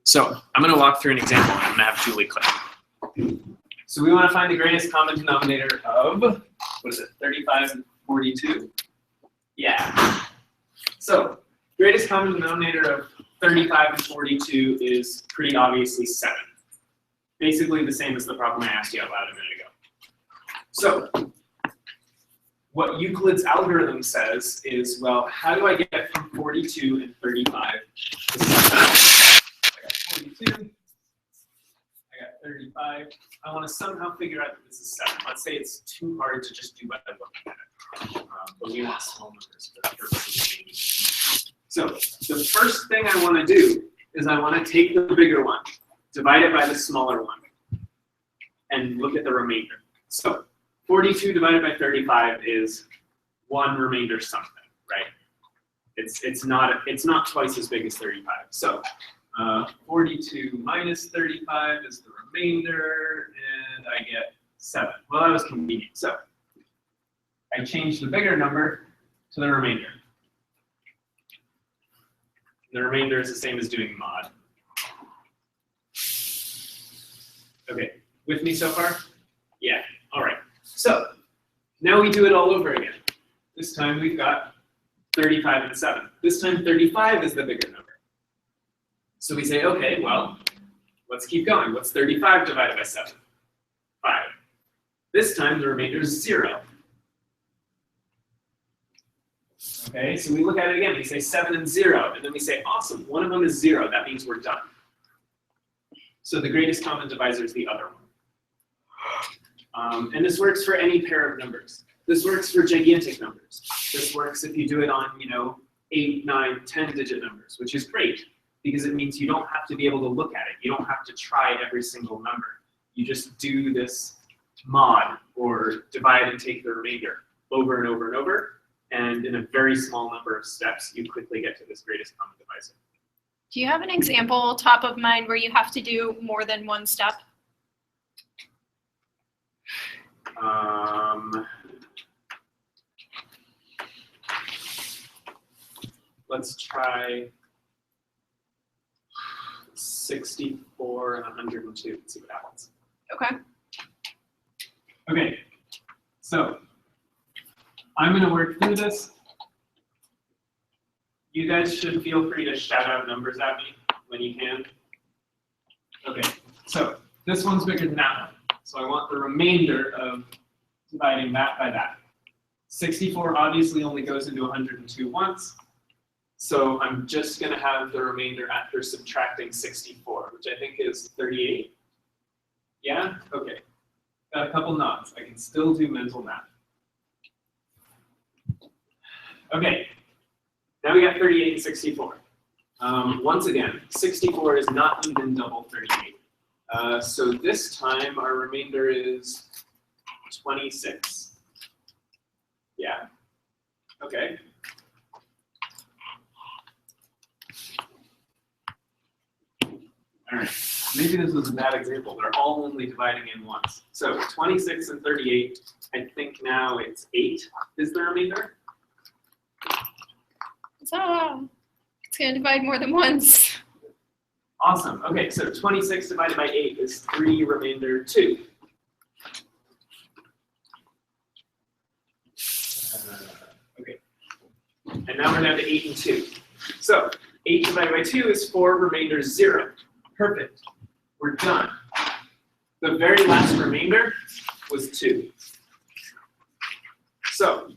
So I'm going to walk through an example. I'm going to have Julie click. So we want to find the greatest common denominator of, what is it, 35 and 42? Yeah. So greatest common denominator of 35 and 42 is pretty obviously 7. Basically the same as the problem I asked you out loud a minute ago. So what Euclid's algorithm says is, well, how do I get from 42 and 35 to 7? I got 42, I got 35. I want to somehow figure out that this is 7. Let's say it's too hard to just do by looking at it. But we want small numbers for the purposes of maybe. So the first thing I want to do is I want to take the bigger one, divide it by the smaller one, and look at the remainder. So 42 divided by 35 is 1 remainder something, right? It's not twice as big as 35. So 42 minus 35 is the remainder, and I get 7. Well, that was convenient. So I change the bigger number to the remainder. The remainder is the same as doing mod. Okay, with me so far? Yeah, all right. So now we do it all over again. This time we've got 35 and 7. This time 35 is the bigger number. So we say, okay, well, let's keep going. What's 35 divided by 7? 5. This time the remainder is 0. Okay, so we look at it again. We say 7 and 0, and then we say, awesome, one of them is 0. That means we're done. So the greatest common divisor is the other one. And this works for any pair of numbers. This works for gigantic numbers. This works if you do it on, 8, 9, 10-digit numbers, which is great because it means you don't have to be able to look at it. You don't have to try every single number. You just do this mod or divide and take the remainder over and over and over. And in a very small number of steps, you quickly get to this greatest common divisor. Do you have an example top of mind where you have to do more than one step? Let's try 64 and 102 and see what happens. Okay. Okay, so I'm going to work through this. You guys should feel free to shout out numbers at me when you can. Okay, so this one's bigger than that one. So I want the remainder of dividing that by that. 64 obviously only goes into 102 once. So I'm just going to have the remainder after subtracting 64, which I think is 38. Yeah? Okay. Got a couple nods. I can still do mental math. Okay. Now we got 38 and 64. Once again, 64 is not even double 38. So this time our remainder is 26. Yeah. Okay. All right. Maybe this was a bad example. They're all only dividing in once. So 26 and 38, I think now it's 8 is the remainder. So it's going to divide more than once. Awesome. Okay, so 26 divided by 8 is 3, remainder 2. Okay. And now we're down to 8 and 2. So 8 divided by 2 is 4, remainder 0. Perfect. We're done. The very last remainder was 2. So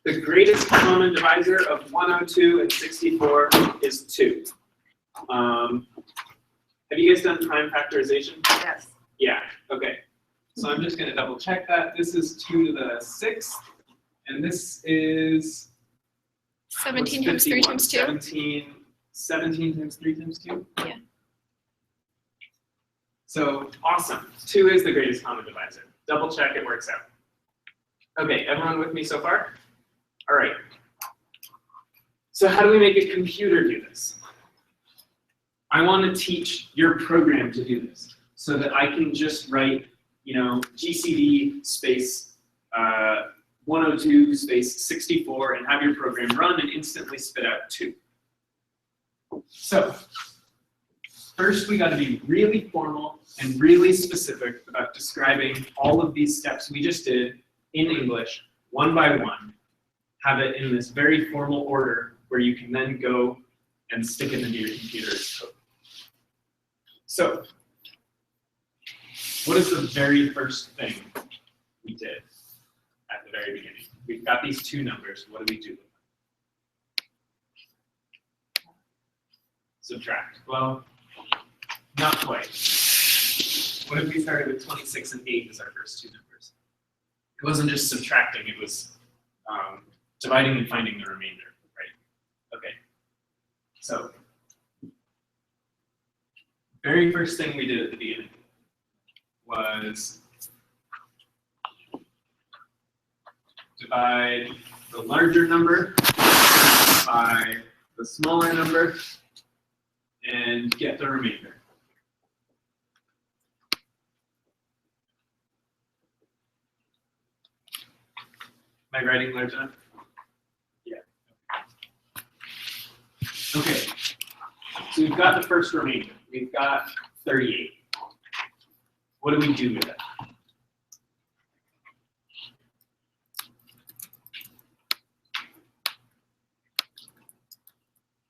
the greatest common divisor of 102 and 64 is 2. Have you guys done prime factorization? Yes. Yeah, okay. So I'm just going to double check that. This is 2 to the 6th, and this is 17 times 3 times 2. 17 times 3 times 2? Yeah. So awesome. 2 is the greatest common divisor. Double check, it works out. Okay, everyone with me so far? All right. So how do we make a computer do this? I want to teach your program to do this so that I can just write, GCD space 102 space 64 and have your program run and instantly spit out 2. So first we got to be really formal and really specific about describing all of these steps we just did in English, one by one. Have it in this very formal order where you can then go and stick it into your computer as code. So, what is the very first thing we did at the very beginning? We've got these two numbers. What do we do? Subtract. Well, not quite. What if we started with 26 and 8 as our first two numbers? It wasn't just subtracting, it was dividing and finding the remainder, right? Okay. So, very first thing we did at the beginning was divide the larger number by the smaller number and get the remainder. Am I writing large enough? Yeah. Okay. So we've got the first remainder. We've got 38. What do we do with it?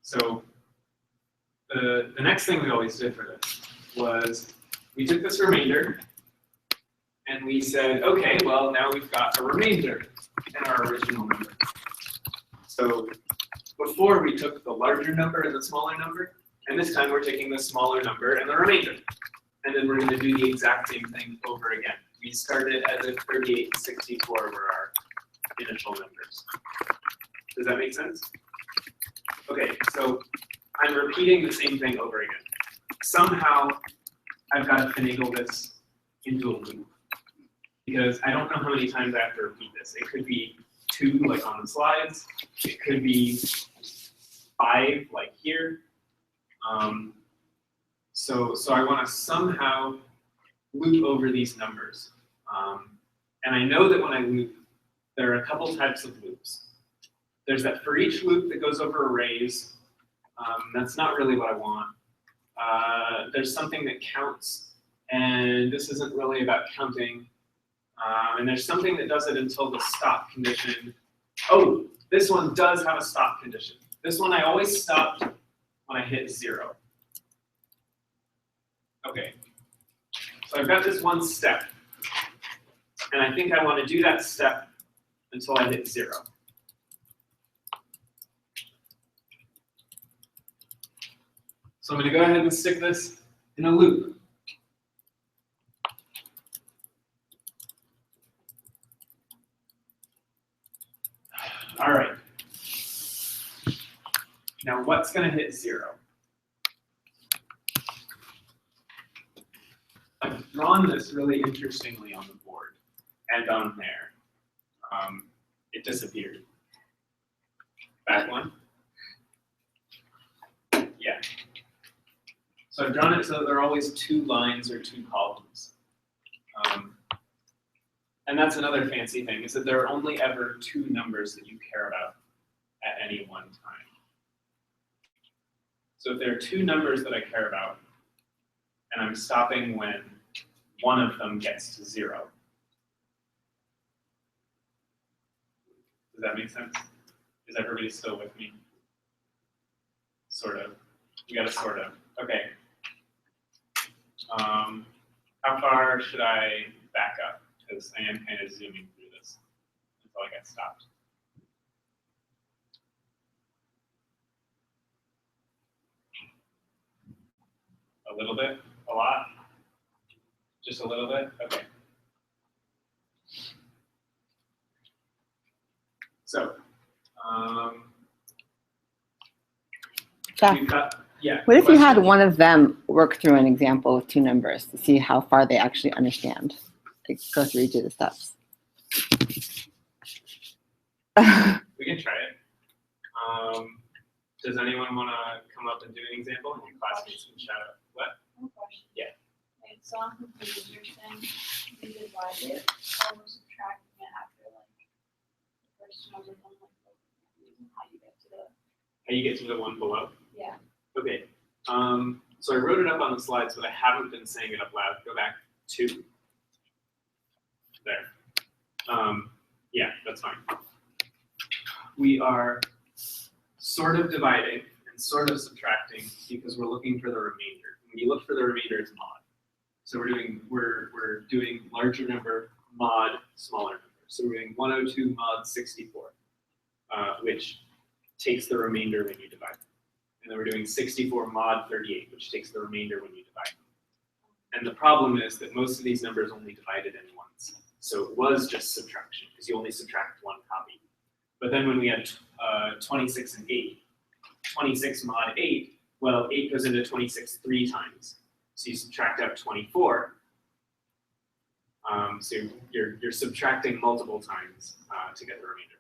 So the next thing we always did for this was we took this remainder and we said, okay, well, now we've got a remainder in our original number. So before we took the larger number and the smaller number, and this time we're taking the smaller number and the remainder. And then we're going to do the exact same thing over again. We started as if 38 and 64 were our initial numbers. Does that make sense? Okay, so I'm repeating the same thing over again. Somehow, I've got to finagle this into a loop. Because I don't know how many times I have to repeat this. It could be 2, like on the slides. It could be 5, like here. So I want to somehow loop over these numbers. And I know that when I loop, there are a couple types of loops. There's that for each loop that goes over arrays. That's not really what I want. There's something that counts, and this isn't really about counting. And there's something that does it until the stop condition. Oh, this one does have a stop condition. This one I always stopped when I hit 0. Okay, so I've got this one step, and I think I want to do that step until I hit 0. So I'm going to go ahead and stick this in a loop. All right. Now what's going to hit 0? I've drawn this really interestingly on the board and on there. It disappeared. Back one. Yeah. So I've drawn it so that there are always 2 lines or 2 columns. And that's another fancy thing, is that there are only ever 2 numbers that you care about at any one time. So if there are 2 numbers that I care about, and I'm stopping when one of them gets to 0. Does that make sense? Is everybody still with me? Sort of. You got to sort of. Okay. How far should I back up? Because I am kind of zooming through this until I get stopped. A little bit? A lot? Just a little bit? Okay. So, Jeff, we've got, yeah. what if you had question? one of them work through an example with 2 numbers to see how far they actually understand? Like, go through each of the steps. We can try it. Does anyone want to come up and do an example? And your classmates can shout out. What? One question. Yeah. Okay, so I'm confused. You're saying we divide it or we're subtracting it after like the first number and like how you get to the How you get to the one below? yeah. Okay. So I wrote it up on the slides, but I haven't been saying it up loud. Go back 2. There. Yeah, that's fine. We are sort of dividing and sort of subtracting because we're looking for the remainder. When you look for the remainder, it's mod. So we're doing larger number mod smaller number. So we're doing 102 mod 64, which takes the remainder when you divide them. And then we're doing 64 mod 38, which takes the remainder when you divide them. And the problem is that most of these numbers only divided in once. So it was just subtraction, because you only subtract one copy. But then when we had 26 and 8, 26 mod 8, well, 8 goes into 26 3 times. So you subtract out 24. So you're subtracting multiple times to get the remainder.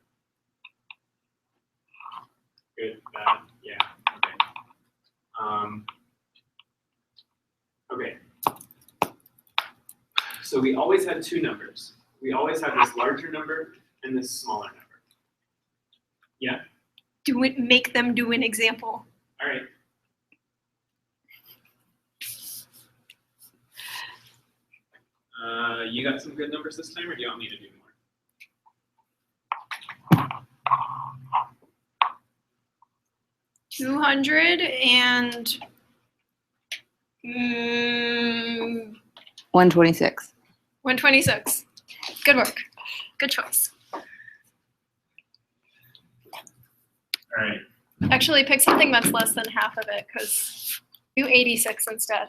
Good, bad, yeah, okay. Okay. So we always had 2 numbers. We always had this larger number and this smaller number. Yeah? Make them do an example. All right. You got some good numbers this time, or do you want me to do more? 200 and 126. 126. Good work. Good choice. All right. Actually, pick something that's less than half of it, because do 86 instead.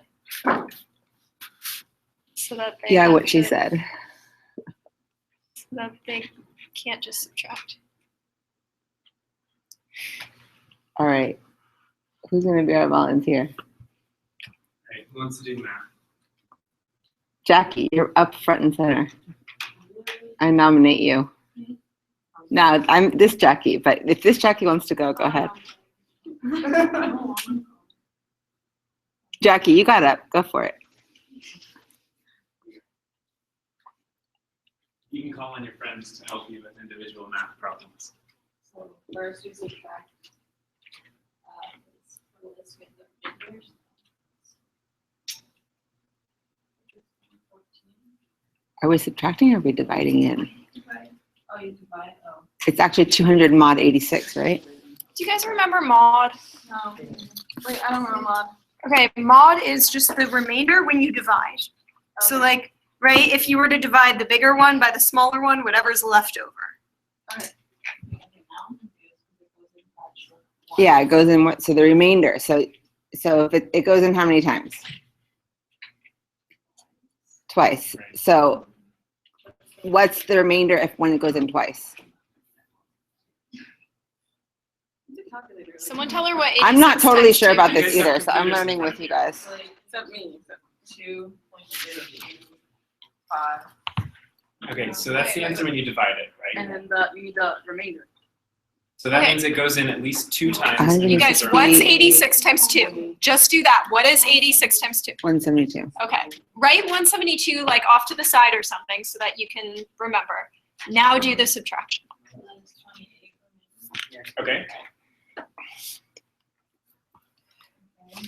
So that they Yeah, have what she to- said. So that they can't just subtract. All right. Who's going to be our volunteer? All right. Who wants to do math? Jackie, you're up front and center. I nominate you. No, I'm this Jackie, but if this Jackie wants to go, go ahead. Jackie, you got up. Go for it. You can call on your friends to help you with individual math problems. So first we subtract. Let's get the figures. 14. Are we subtracting or are we dividing in? Divide. Oh, you divide. Oh. It's actually 200 mod 86, right? Do you guys remember mod? No. Wait, I don't remember mod. Okay, mod is just the remainder when you divide. So Okay. like, right, if you were to divide the bigger one by the smaller one, whatever's left over. Okay. Yeah, it goes in what? So the remainder. So if it goes in how many times? Twice. So what's the remainder if when it goes in twice? Someone tell her what 86 I'm not totally times sure two about is. this either, so I'm learning with you guys. Except me, except 2.05. Okay, so that's the answer when you divide it, right? And then you need the remainder. So that Okay. means it goes in at least 2 times. You You guys, It's what's around- 86 times 2? Just do that. What is 86 times 2? 172. Okay. Write 172 like off to the side or something so that you can remember. Now do the subtraction. And then it's 28. Okay. Okay. And then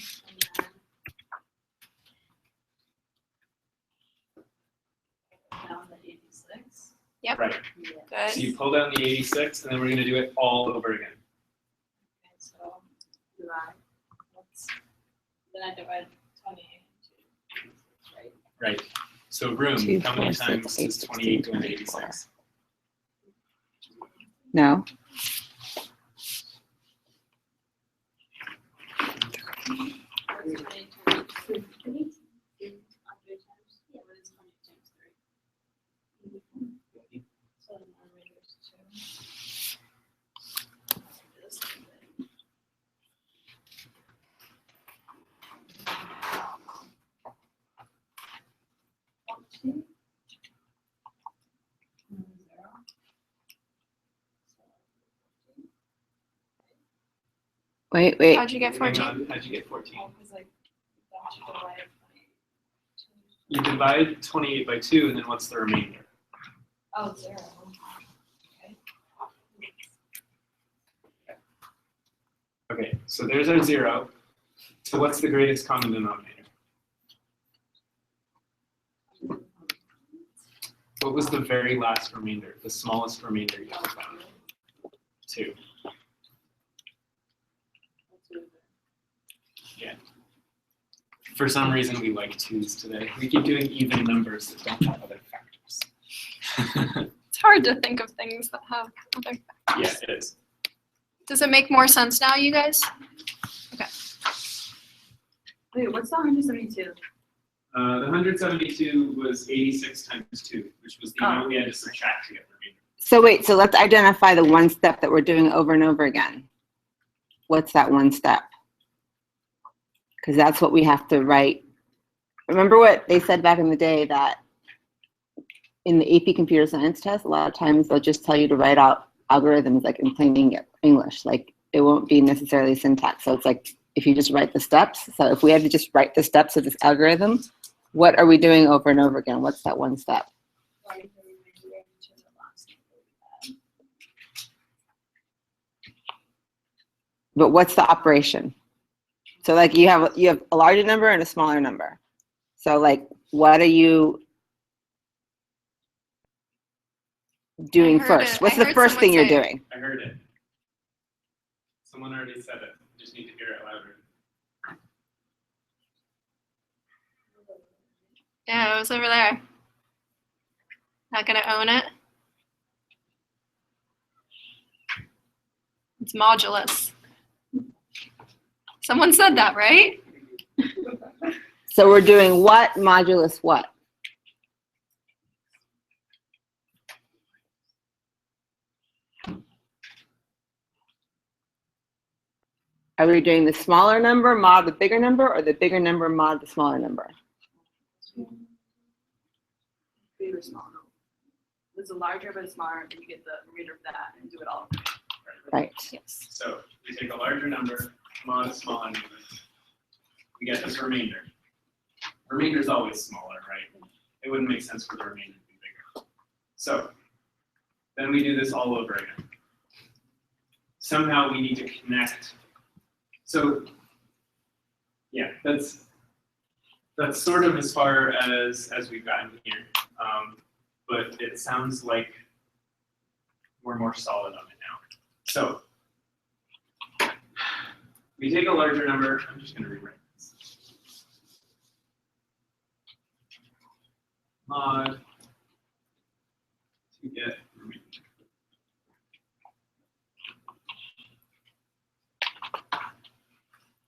down to 86. Yep. Right. Yeah. So Good. you pull down the 86, and then we're going to do it all over again. Okay, so divide. Then I divide 28 into 86, right? Right. So room, Two, how many 4, 6, times 8, does 28 go into 16, 86? No. What's 28 times 3? 100 times? Yeah, what is 20 times 3? So the numerator is 2. This thing. Zero. Wait. How'd you get Hang 14? on, how'd you get 14? Oh, because like, that you divided 28. You divide 28 by 2, and then what's the remainder? Oh, 0. Okay. Okay, so there's our 0. So what's the greatest common denominator? What was the very last remainder, the smallest remainder you ever found? 2. Yeah. For some reason, we like 2s today. We keep doing even numbers that don't have other factors. It's hard to think of things that have other. Yeah, it is. Does it make more sense now, you guys? Wait, what's the 172? The 172 was 86 times 2, which was the amount we had to subtract to get the remainder. So wait, so let's identify the one step that we're doing over and over again. What's that one step? Because that's what we have to write. Remember what they said back in the day, that in the AP computer science test, a lot of times they'll just tell you to write out algorithms like in plain English. Like it won't be necessarily syntax. So it's like if you just write the steps. So if we had to just write the steps of this algorithm, what are we doing over and over again? What's that one step? But what's the operation? So like you have a larger number and a smaller number. So like what are you doing I heard first? it. What's I the heard first thing someone you're say it. doing? I heard it. Someone already said it. I just need to hear it louder. Yeah, it was over there. Not gonna own it. It's modulus. Someone said that, right? So we're doing what modulus what? Are we doing the smaller number mod the bigger number, or the bigger number mod the smaller number? Big or small? No. It's a larger but it's smaller, and you get the remainder of that and do it all. Right. Yes. So we take a larger number, mod a smaller number. We get this remainder. Remainder is always smaller, right? It wouldn't make sense for the remainder to be bigger. So then we do this all over again. Somehow we need to connect. So yeah, that's sort of as far as we've gotten here. But it sounds like we're more solid on it now. So we take a larger number. I'm just going to rewrite this. Mod to get remainder.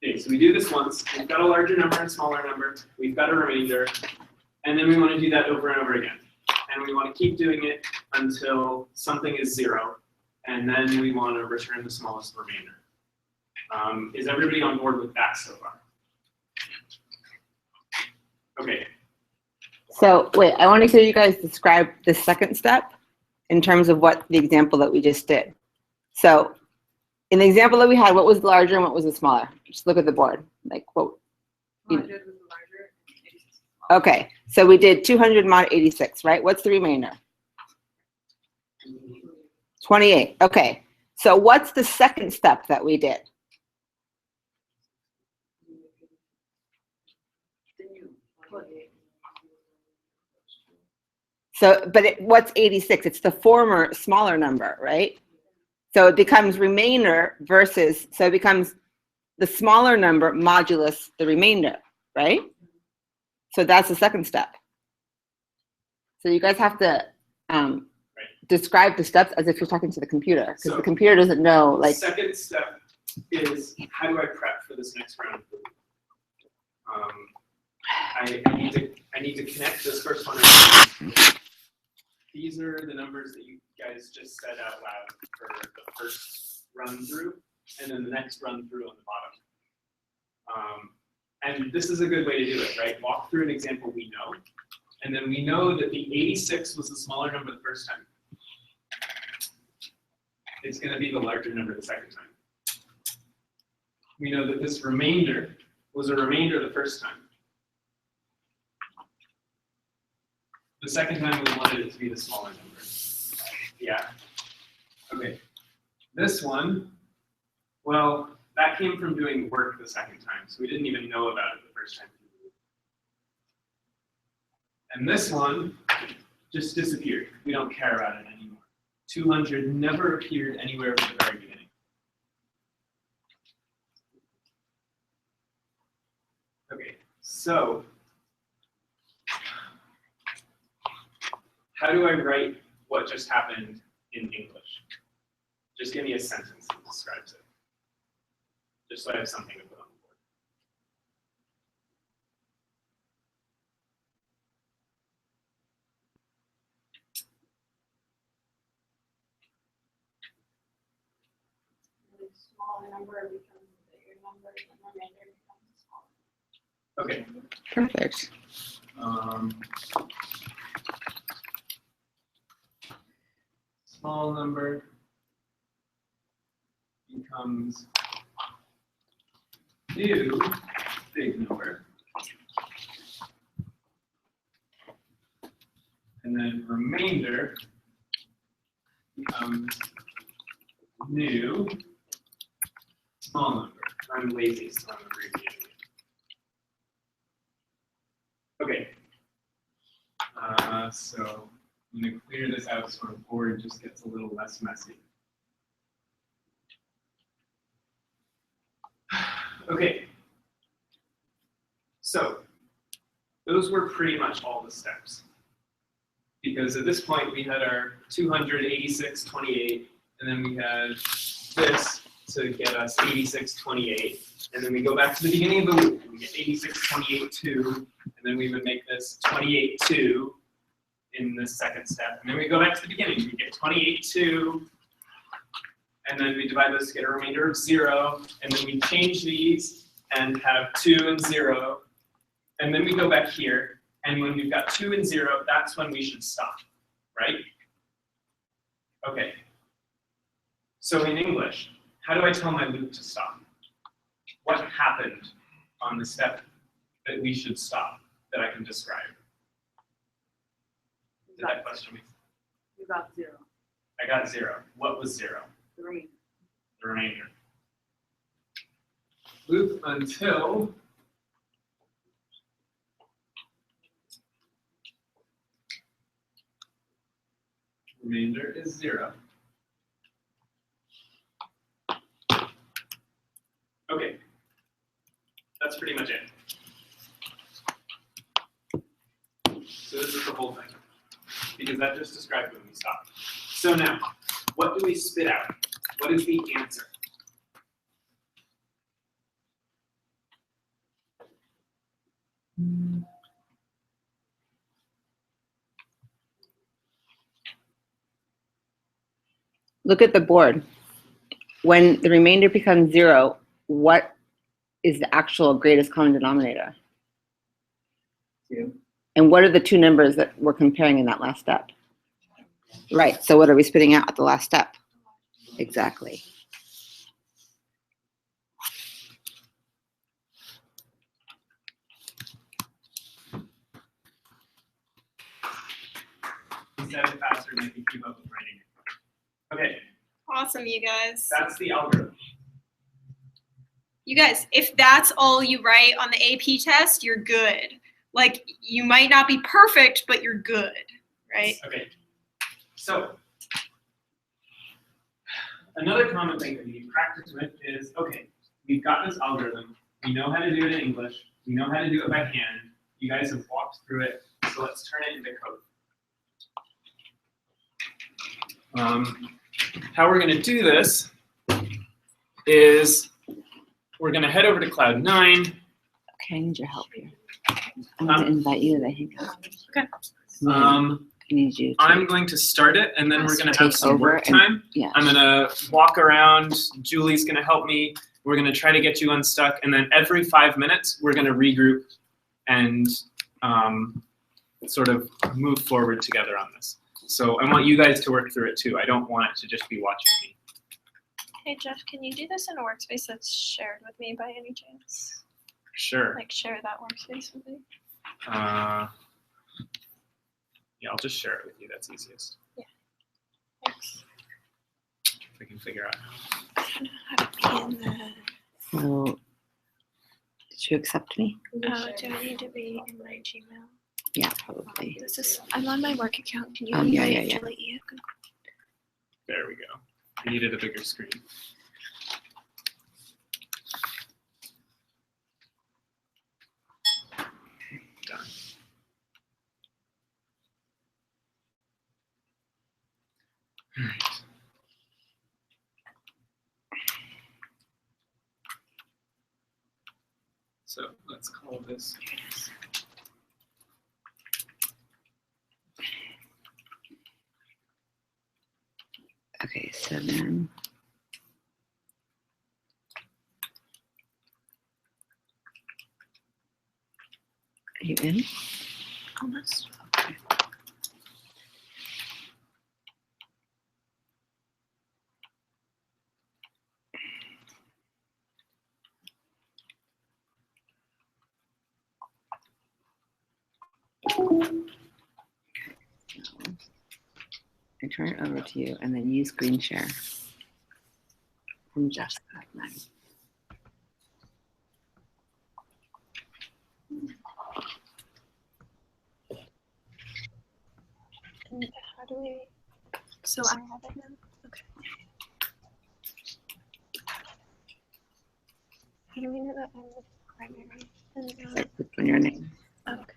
Okay, so we do this once. We've got a larger number and smaller number. We've got a remainder. And then we want to do that over and over again. And we want to keep doing it until something is 0. And then we want to return the smallest remainder. Is everybody on board with that so far? Okay. So wait, I want to hear you guys describe the second step in terms of what the example that we just did. So in the example that we had, what was the larger and what was the smaller? Just look at the board. Like what? 100 was the larger, 86 was smaller. Okay, so we did 200 mod 86, right? What's the remainder? 28. Okay, so what's the second step that we did? Then you put So, but what's 86? It's the former smaller number, right? So it becomes remainder versus, so it becomes the smaller number modulus the remainder, right? So that's the second step. So you guys have to describe the steps as if you're talking to the computer, because So the computer doesn't know, the like, second step is how do I prep for this next round? I need to connect this first one. These are the numbers that you guys just said out loud for the first run through, and then the next run through on the bottom. And this is a good way to do it, right? Walk through an example we know, and then we know that the 86 was the smaller number the first time. It's going to be the larger number the second time. We know that this remainder was a remainder the first time. The second time we wanted it to be the smaller number. Yeah. Okay. This one, well, that came from doing work the second time, so we didn't even know about it the first time. And this one just disappeared. We don't care about it anymore. 200 never appeared anywhere from the very beginning. Okay, so how do I write what just happened in English? Just give me a sentence that describes it. Just so I have something to put on the board. The smaller number becomes a bigger number, and the remainder becomes smaller. Okay. Perfect. Small number becomes new big number. And then remainder becomes new small number. I'm lazy, so I'm abbreviating it. Okay. So I'm going to clear this out so our board just gets a little less messy. Okay. So those were pretty much all the steps. Because at this point we had our 286.28, and then we had this to get us 86.28, and then we go back to the beginning of the loop, and we get 86.28.2, and then we would make this 28.2 in the second step, and then we go back to the beginning, we get 28.2, and then we divide those to get a remainder of 0, and then we change these and have 2 and 0, and then we go back here. And when we've got 2 and 0, that's when we should stop, right? Okay. So in English, how do I tell my loop to stop? What happened on the step that we should stop that I can describe? Did that question make sense? You got 0. I got 0. What was 0? The remainder. The remainder. Loop until remainder is 0. Okay, that's pretty much it. So this is the whole thing, because that just described when we stopped. So now, what do we spit out? What is the answer? Look at the board. When the remainder becomes 0, what is the actual greatest common denominator? 2. And what are the two numbers that we're comparing in that last step? Right, so what are we spitting out at the last step? Exactly. He said it faster than I can keep up with writing it. Okay, Awesome, you guys. that's the algorithm. You guys, if that's all you write on the AP test, you're good. Like, you might not be perfect, but you're good, right? Okay, so another common thing that we practice with is, okay, we've got this algorithm. We know how to do it in English. We know how to do it by hand. You guys have walked through it, so let's turn it into code. How we're going to do this is we're going to head over to Cloud 9. Okay, I need your help here. I'm going to invite you to the hangout. Okay. I need you to I'm going to start it, and then we're going to have take some over work and- time. Yeah. I'm going to walk around. Julie's going to help me. We're going to try to get you unstuck. And then every 5 minutes, we're going to regroup and sort of move forward together on this. So I want you guys to work through it too. I don't want it to just be watching me. Hey, Jeff, can you do this in a workspace that's shared with me by any chance? Sure. Like, share that workspace with me? Yeah, I'll just share it with you. That's easiest. Thanks. If I can figure out. I don't know how to be in the So, did you accept me? Oh, do I need to be in my Gmail? Yeah, probably. This is, I'm on my work account. Can you Yeah, invite yeah. Julie Ian? There we go. I needed a bigger screen. Done. All right. So let's call this. Okay, so then. Are you in? Almost. Okay. I turn it over to you and then use screen share from Jessica. And how do we? So I have it now. Okay. How do we know that I'm the primary? And I click on your name. oh, okay.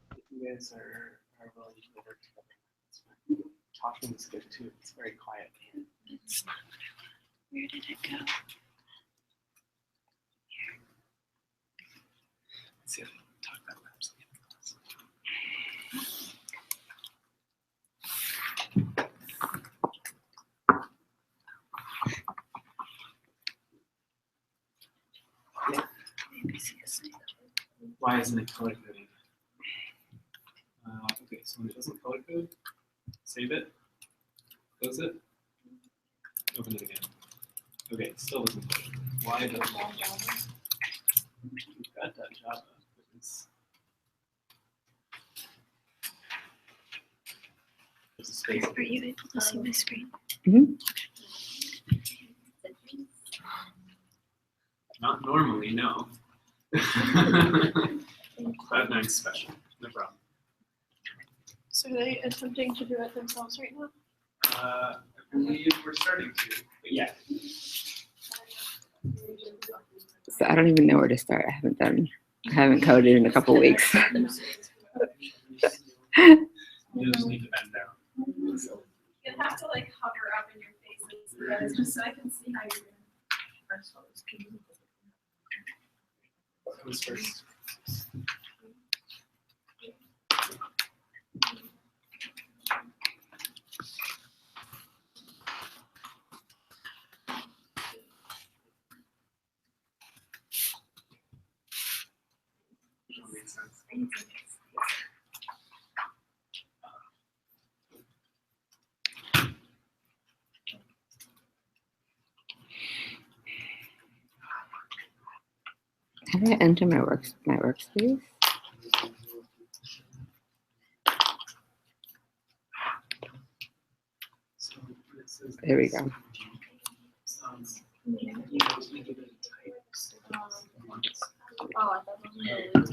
If you guys are willing to work together, it's fine. Talking is good too. It's very quiet. It's not. Where did it go? Let's see if I can talk that way. Why isn't it color coding? Okay, so when it doesn't color code, save it, close it, open it again. Okay, it still doesn't code. Why doesn't it? We've got that Java, but it's there's a space. Are you able to see my screen? Not normally, no. But nice special, no problem. So are they attempting to do it themselves right now? I believe we're starting to, but yeah. So I don't even know where to start. I haven't coded in a couple weeks. You just need to bend down. You have to like hover up in your faces, guys, just so I can see how you're doing. Who's first? That makes sense. How do I enter my workspace? So this is There we go. Oh, I thought it was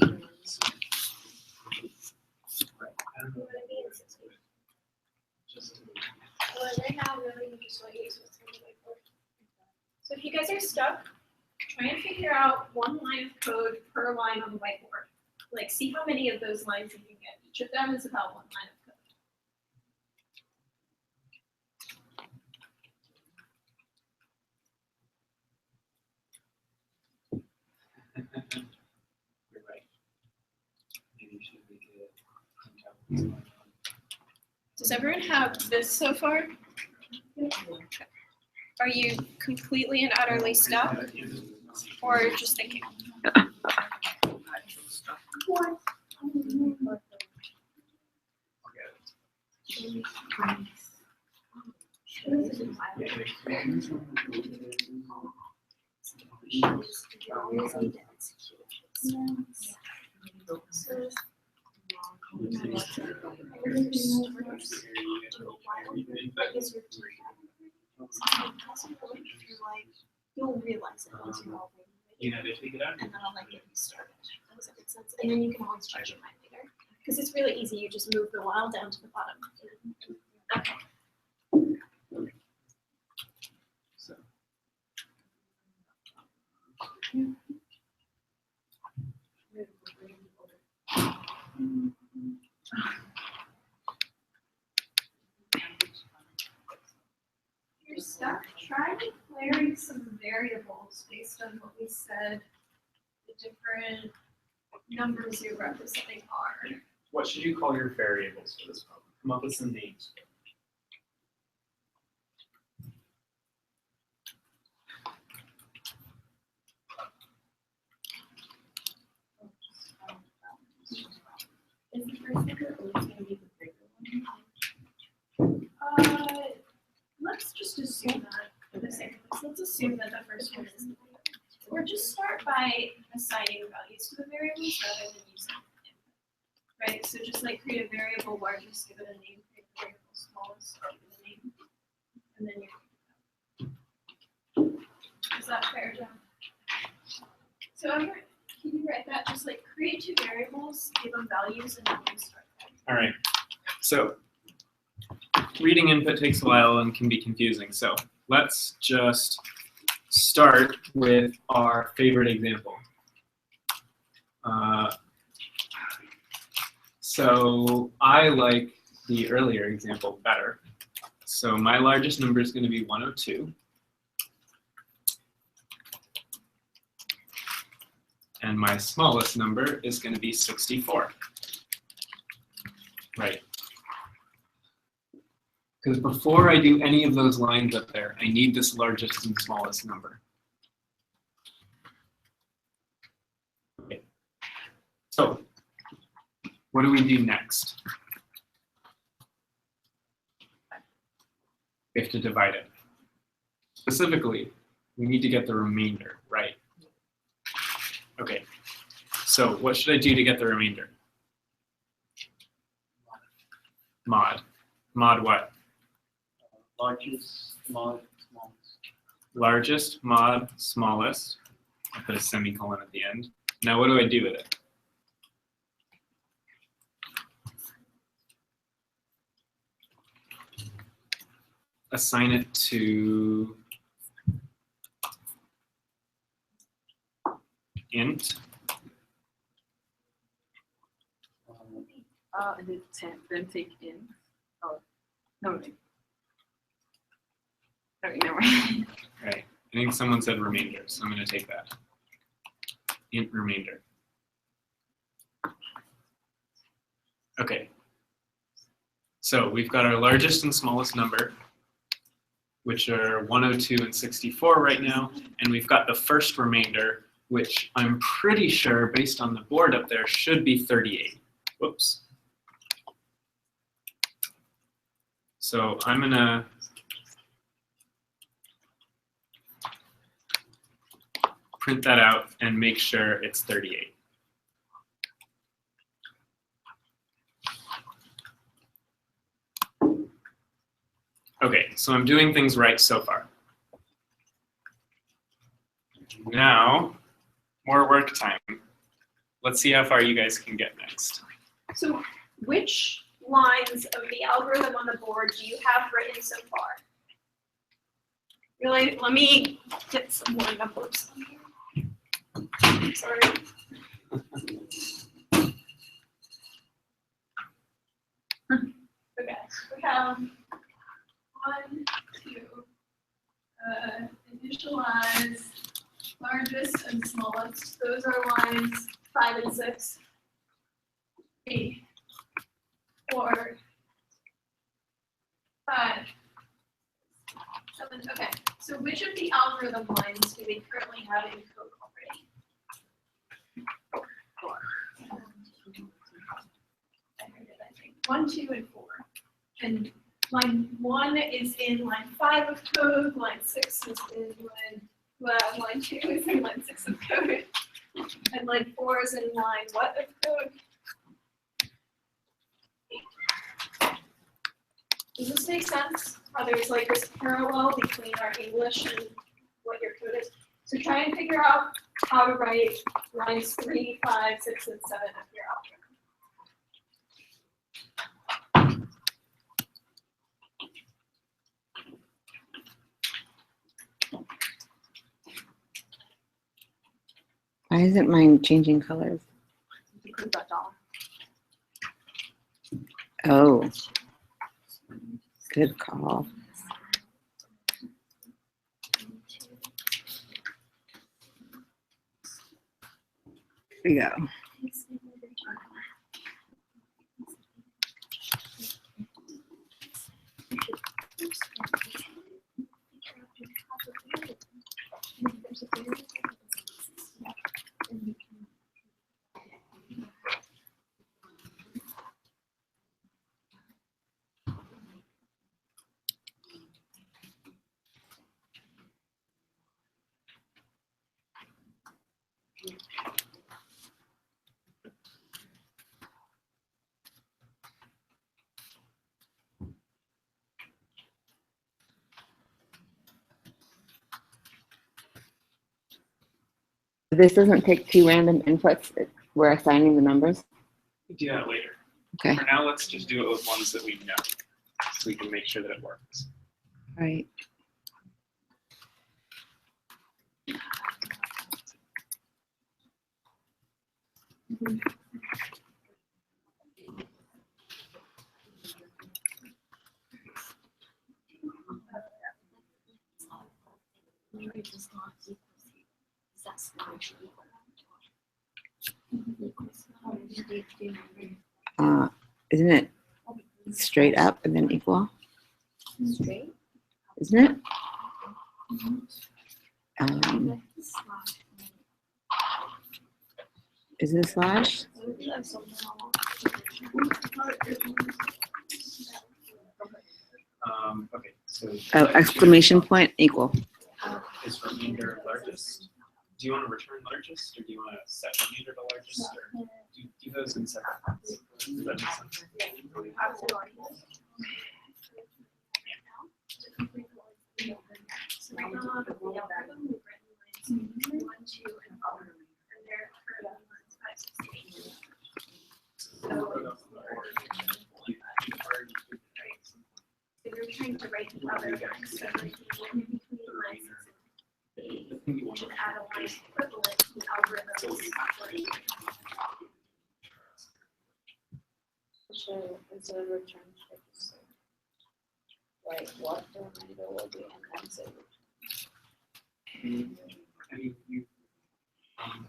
Well, right now, really, you just want to use what's going to be like. So if you guys are stuck, try and figure out one line of code per line on the whiteboard. Like, see how many of those lines you can get. Each of them is about one line of code. You're right. Maybe you should make it. Does everyone have this so far? Are you completely and utterly stuck, or just thinking? You'll realize it once you all You know, they figure it out. and then I'll like get you started. Does that make sense? And then you can always change your mind later. Because it's really easy. You just move the while down to the bottom. Okay. So. You're stuck. Try declaring some variables based on what we said the different numbers you're representing are. What should you call your variables for this problem? Come up with some names. Is the first number always gonna be the bigger one? Let's just assume that for the sake of this, let's assume that the first one is. Or just start by assigning values to the variables rather than using input. Right, so just like create a variable largest, give it a name, create a variable smallest, give it a name, and then you're. Is that fair, John? So can you write that, just like create two variables, give them values, and then you start that. All right. So reading input takes a while and can be confusing. So let's just start with our favorite example. So I like the earlier example better. So my largest number is going to be 102. And my smallest number is going to be 64. Right. Because before I do any of those lines up there, I need this largest and smallest number. Okay. So, what do we do next? We have to divide it. Specifically, we need to get the remainder, right? Okay, so what should I do to get the remainder? Mod. Mod what? Largest, mod, smallest. Largest, mod, smallest. I'll put a semicolon at the end. Now what do I do with it? Assign it to int. And then take in. Oh, no. Okay, never mind. Right. I think someone said remainder, so I'm going to take that. Int remainder. Okay. So we've got our largest and smallest number, which are 102 and 64 right now, and we've got the first remainder, which I'm pretty sure, based on the board up there, should be 38. Whoops. So I'm going to print that out and make sure it's 38. Okay, so I'm doing things right so far. Now, more work time. Let's see how far you guys can get next. So which lines of the algorithm on the board do you have written so far? Really, let me get some more numbers on here. Sorry. Okay, we have 1, 2, initialize, largest and smallest. Those are lines 5 and 6. 3, 4, 5, 7. Okay, so which of the algorithm lines do we currently have in code already? 4. I heard it, I think. 1, 2, and 4. And line 1 is in line 5 of code. Line 6 is in line 2 is in line 6 of code. And line 4 is in line what of code? Does this make sense? How there's like this parallel between our English and what your code is? So try and figure out how to write lines 3, 5, 6, and 7 of your algorithm. Why isn't mine changing colors? Include that dollar. Oh, good call. There you go. This doesn't take two random inputs. We're assigning the numbers. We do that later. Okay. For now, let's just do it with ones that we know, so we can make sure that it works. All right. Isn't it straight up and then equal? Straight? Isn't it? Is it a slash? Okay, so. Oh, exclamation point equal. Is remainder largest? Do you want to return largest, or do you want to set remainder to largest, or do those in separate parts? Does that make sense? So right now, the algorithm, we've written lines 1, 2, and 4, and they're currently lines 5, 6, 8. So we're trying to write the other lines, so like in between lines 6 and 8, we should add a line equivalent to the algorithm's calculation. So instead of return, I just say, write what the remainder will be and then say return. I mean,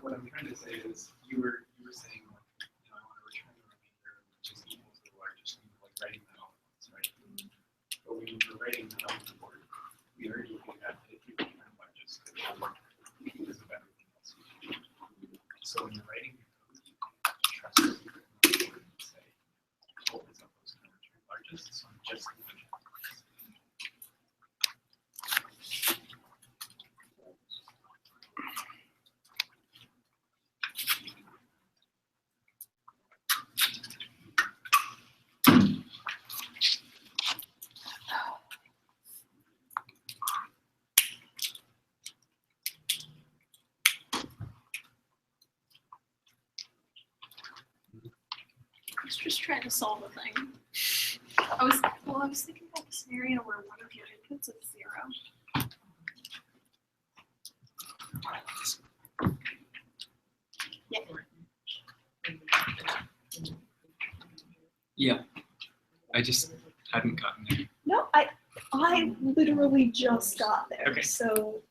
what I'm trying to say is, you were saying, like, I want to return the remainder, which is equal to the largest, like writing that all at once, right? But when we're writing that on the board, we already look at if you return largest, because of everything else. So when you're writing your code, you trust that you're on the board and say, oh, it's supposed to return largest, so I'm just going to check. I was just trying to solve a thing. I was thinking about the scenario where one of your inputs is 0. Yeah. Yeah, I just hadn't gotten there. No, I literally just got there. Okay. So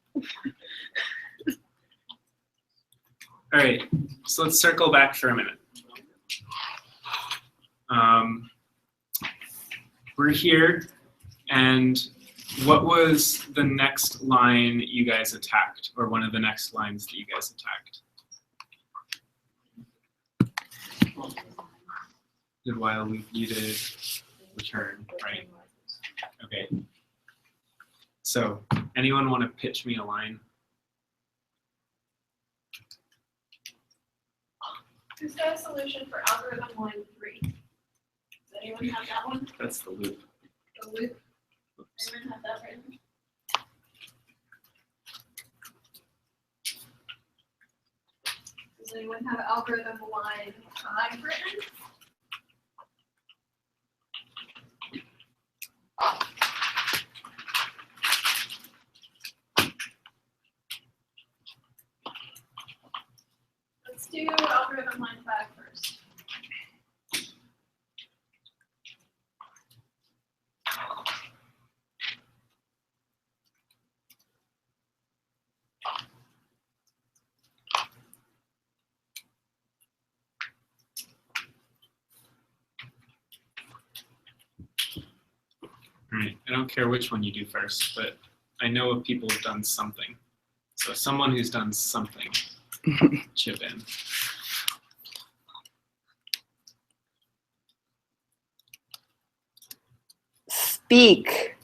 All right, so let's circle back for a minute. We're here, and what was the next line you guys attacked, or one of the next lines that you guys attacked? Did while loop needed return, right? Okay. So, anyone want to pitch me a line? who's got a solution for algorithm line 3? Does anyone have that one? That's the loop. The loop. Anyone have that written? Does anyone have algorithm line 5 written? Let's do algorithm line 5 first. All right, I don't care which one you do first, but I know people have done something. So someone who's done something, chip in. Speak.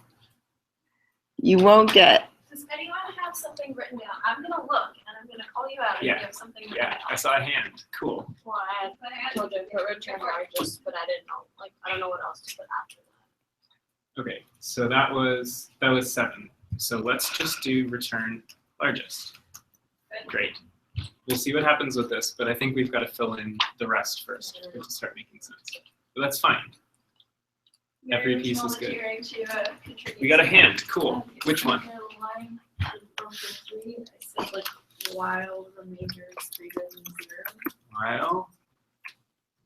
You won't get. Does anyone have something written down? I'm gonna look and I'm gonna call you out if you have something written Yeah, down. I saw a hand. Cool. Well, I had But I had told you to put return largest, but I didn't know, like, I don't know what else to put after that. Okay, so that was 7. So let's just do return largest. Great. We'll see what happens with this, but I think we've got to fill in the rest first for it to start making sense. But that's fine. Every Mary's piece is good. volunteering to, contribute. We got a hand. Cool. Which one? Line from the 3, I said like while remainder is greater than 0. While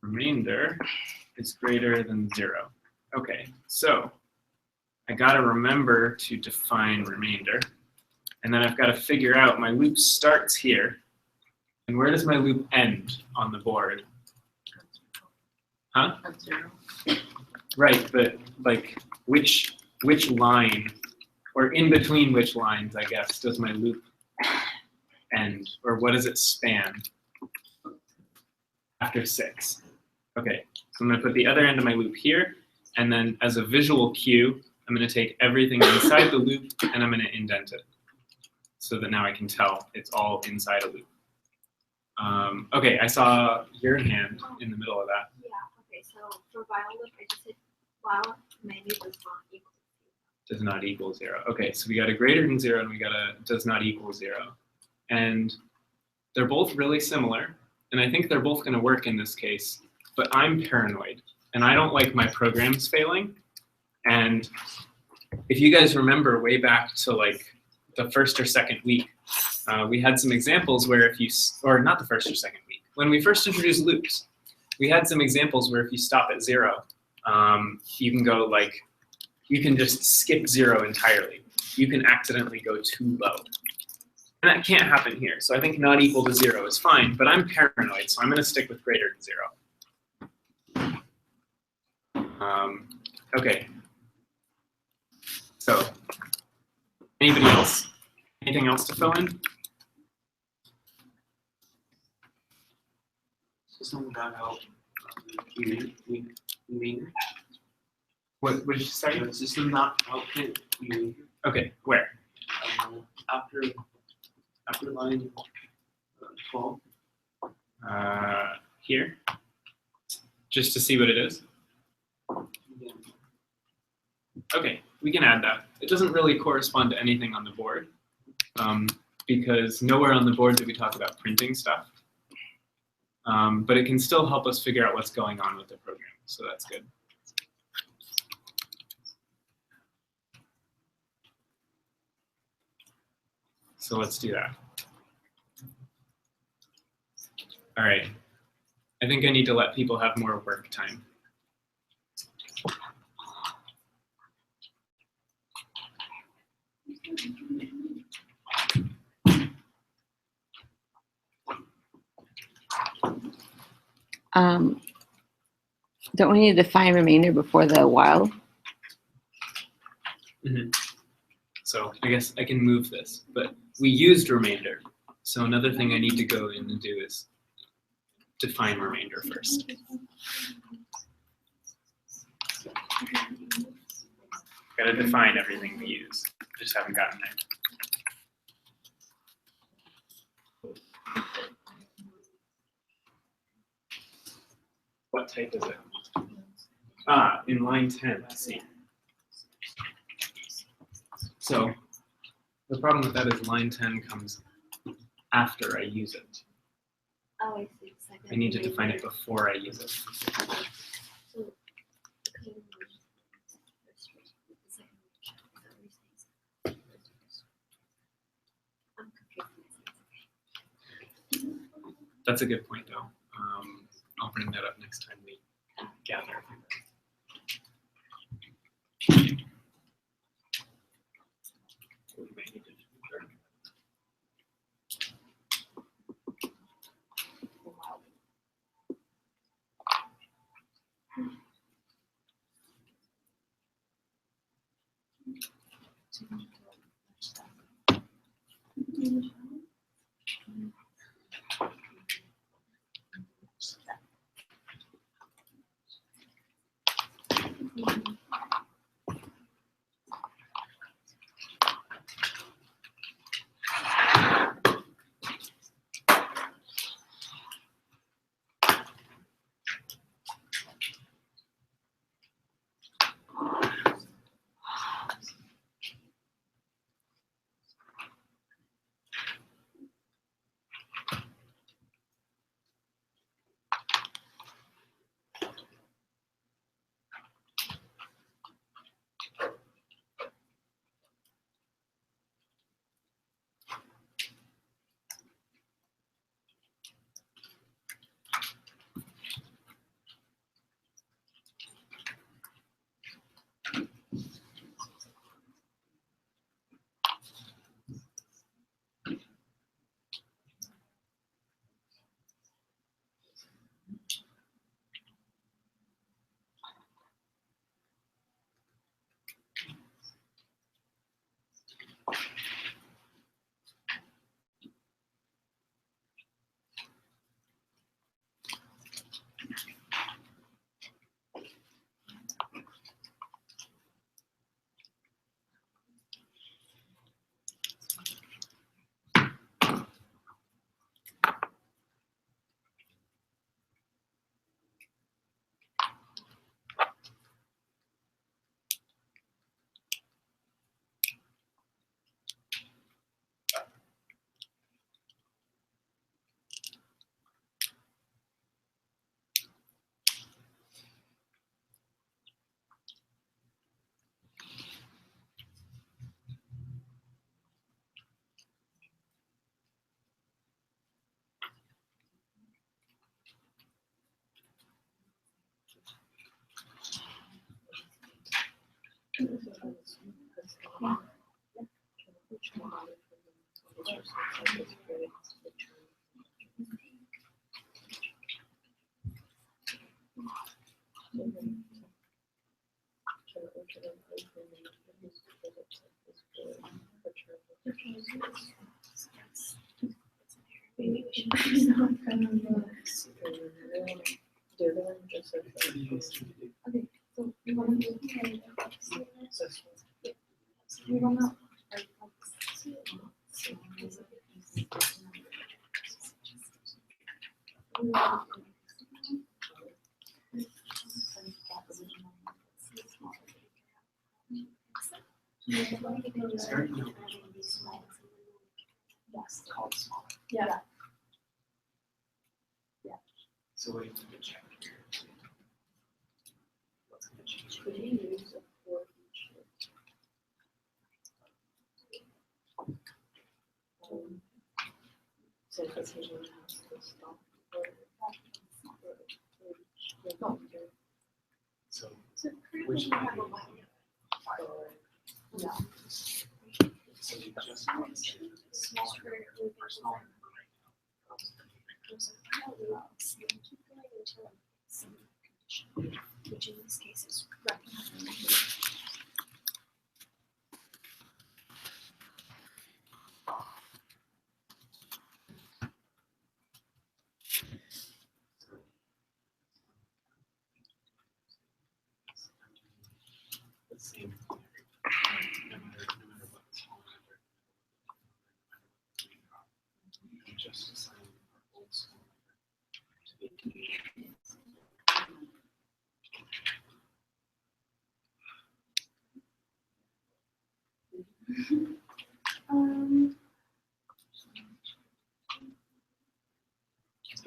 remainder is greater than 0. Okay, so I got to remember to define remainder. And then I've got to figure out my loop starts here. And where does my loop end on the board? Huh? At 0. Right, but like which line, or in between which lines, I guess, does my loop end? Or what does it span after 6? Okay, so I'm going to put the other end of my loop here. And then as a visual cue, I'm going to take everything inside the loop and I'm going to indent it. So that now I can tell it's all inside a loop. Okay, I saw your hand in the middle of that. Yeah, okay, so for while loop, I just said while remainder does not equal. Does not equal 0. Okay, so we got a greater than 0 and we got a does not equal 0. And they're both really similar. And I think they're both going to work in this case. But I'm paranoid. And I don't like my programs failing. And if you guys remember way back to like the first or second week, we had some examples where if you, or not the first or second week, when we first introduced loops, we had some examples where if you stop at 0, you can go like, you can just skip 0 entirely. You can accidentally go too low. And that can't happen here. So I think not equal to 0 is fine, but I'm paranoid, so I'm going to stick with greater than 0. Okay. So, anybody else? Anything else to fill in? System without help. You mean? What did you say? The system not help it. Okay, where? After line 12. Here? Just to see what it is? Yeah. Okay, we can add that. It doesn't really correspond to anything on the board because nowhere on the board do we talk about printing stuff. But it can still help us figure out what's going on with the program, so that's good. So let's do that. All right. I think I need to let people have more work time. Don't we need to define remainder before the while? Mm-hmm. So I guess I can move this, but we used remainder. So another thing I need to go in and do is define remainder first. Got to define everything we use. Just haven't gotten there. What type is it? Ah, in line 10, let's see. So the problem with that is line 10 comes after I use it. Oh, I see. It's like I need to define it before I use it. So, the code first the second I'm confused. That's a good point, though. I'll bring that up next time we gather. We may need to Yeah. So what do you need to check here? What's going to change? Could you use a for each? So this is what has to stop for each remainder. So So which currently you have a one? while. Yeah. So you just want to say Small for personal. keep going until some condition, which in this case is recognized. The same. No matter what the small number, and just assign our old small number to be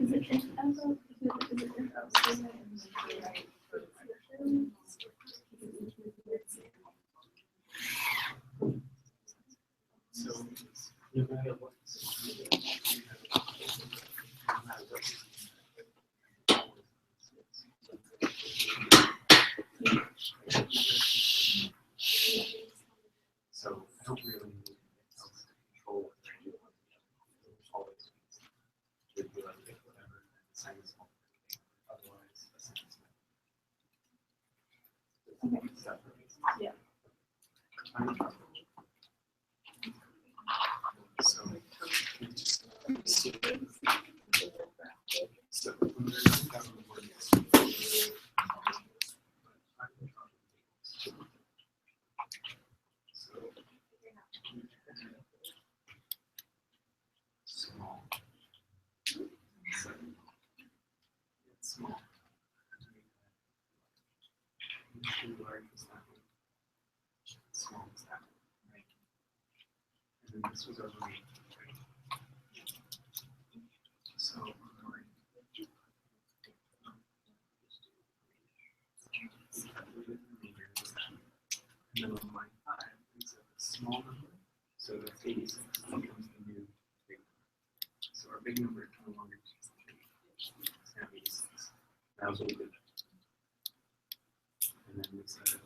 Is it if ever, is it if else? So, no matter what. So I don't really need else to control what I do. Always would be like whatever assign this one. Otherwise, assign this one. Okay. Yeah. So, so under 9,000 words. Small. So, it's small. Too large is that one. Small is that one, right? And then this was over me, right? So, and then on line 5, it's a small number, so that's 86 becomes the new big number. So our big number no longer is 3. It's now 86. That was what we did. And then it's a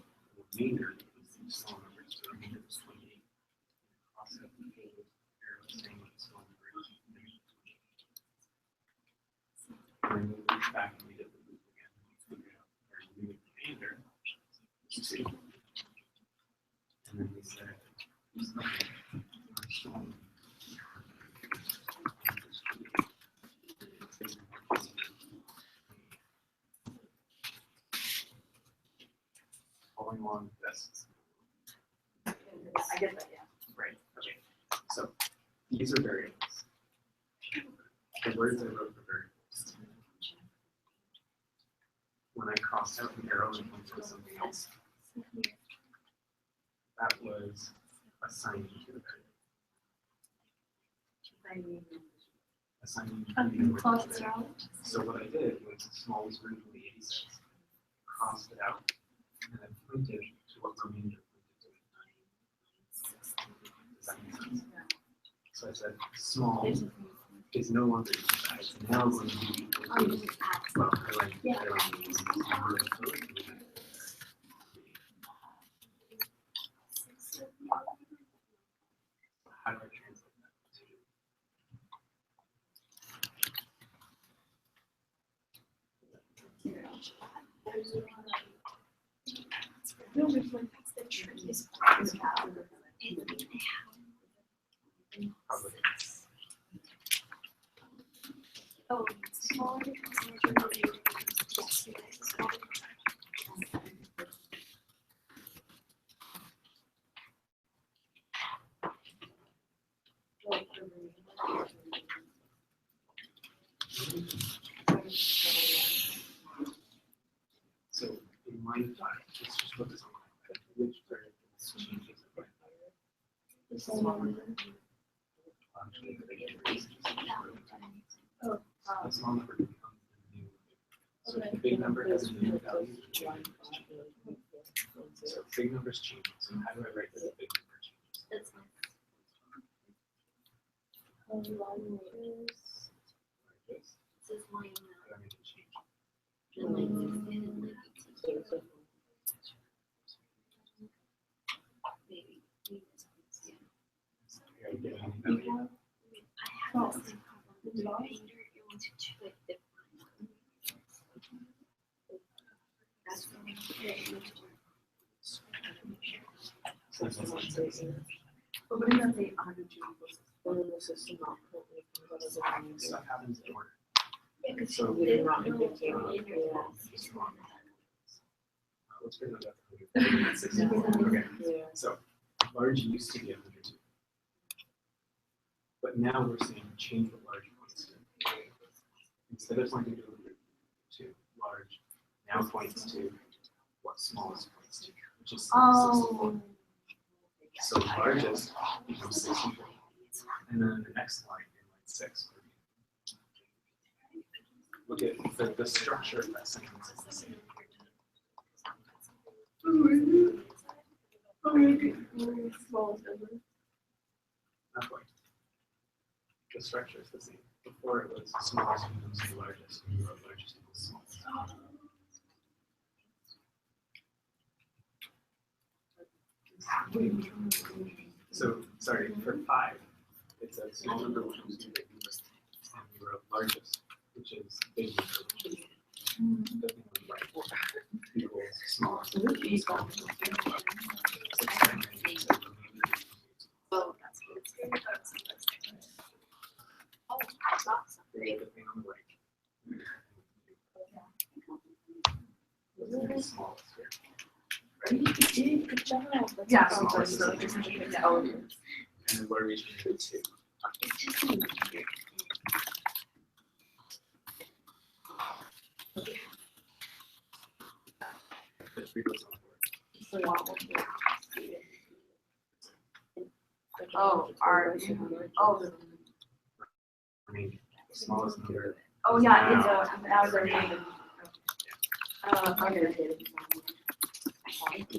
remainder is the small number, so the remainder is 28. Cross out the arrow saying what the small number is. And then we loop back and we did the loop again. We figured out our new remainder is 2. And then we said, following along with this. I get that, yeah. Right, okay. So these are variables. The words I wrote were variables. When I crossed out an arrow and went to something else, that was assigning to the variable. Assigning to the variable. So what I did was small was originally 86. Crossed it out and then pointed to what remainder pointed to. Does that make sense? So I said small is no longer equal to that. It's now going to be equal to, well, I like how do I translate that to? No, that's the trickiest part about it. Probably. Oh, smaller becomes larger. Yes, smaller. So in line 5, let's just focus on line 5. Which variables changes in line 5? The smaller. Actually, the big number is just Oh, the small number becomes the new. So if the big number has a new value, the big number is changing. So big numbers change. So how do I write that the big number changes? That's line is. Like this. It says line How do I make it change? and line 16 and line 18. Maybe. Here, I get any value. I have the same problem with the remainder. It wants to choose like different. That's what makes it So this is line 6. But what does that say 100 equals? One in the system not currently comes out as a Stuff happens in order. Yeah, because So We did not No, indicate remainder is wrong. let's bring that up to 100. Okay. Yeah. So large used to be 102. But now we're saying change what large points to. Instead of pointing to large, now points to what smallest points to, which is 64. So largest becomes 64. And then the next line in line 6 would be look at the structure of that sentence is the same. Not quite. The structure is the same. Before it was smallest becomes the largest, and you wrote largest equals smallest. So, sorry, for 5, it's a small number which is big number, and we wrote largest, which is big number, which is the thing on the right, equals smallest. The thing on the right. The smallest here. Good job. Yeah, Smallest is the just thing. yeah. And then we're reaching to 2. The 3 goes on board. Oh, I mean, the smallest number. oh yeah, it's now they're named. Okay. Okay. Thank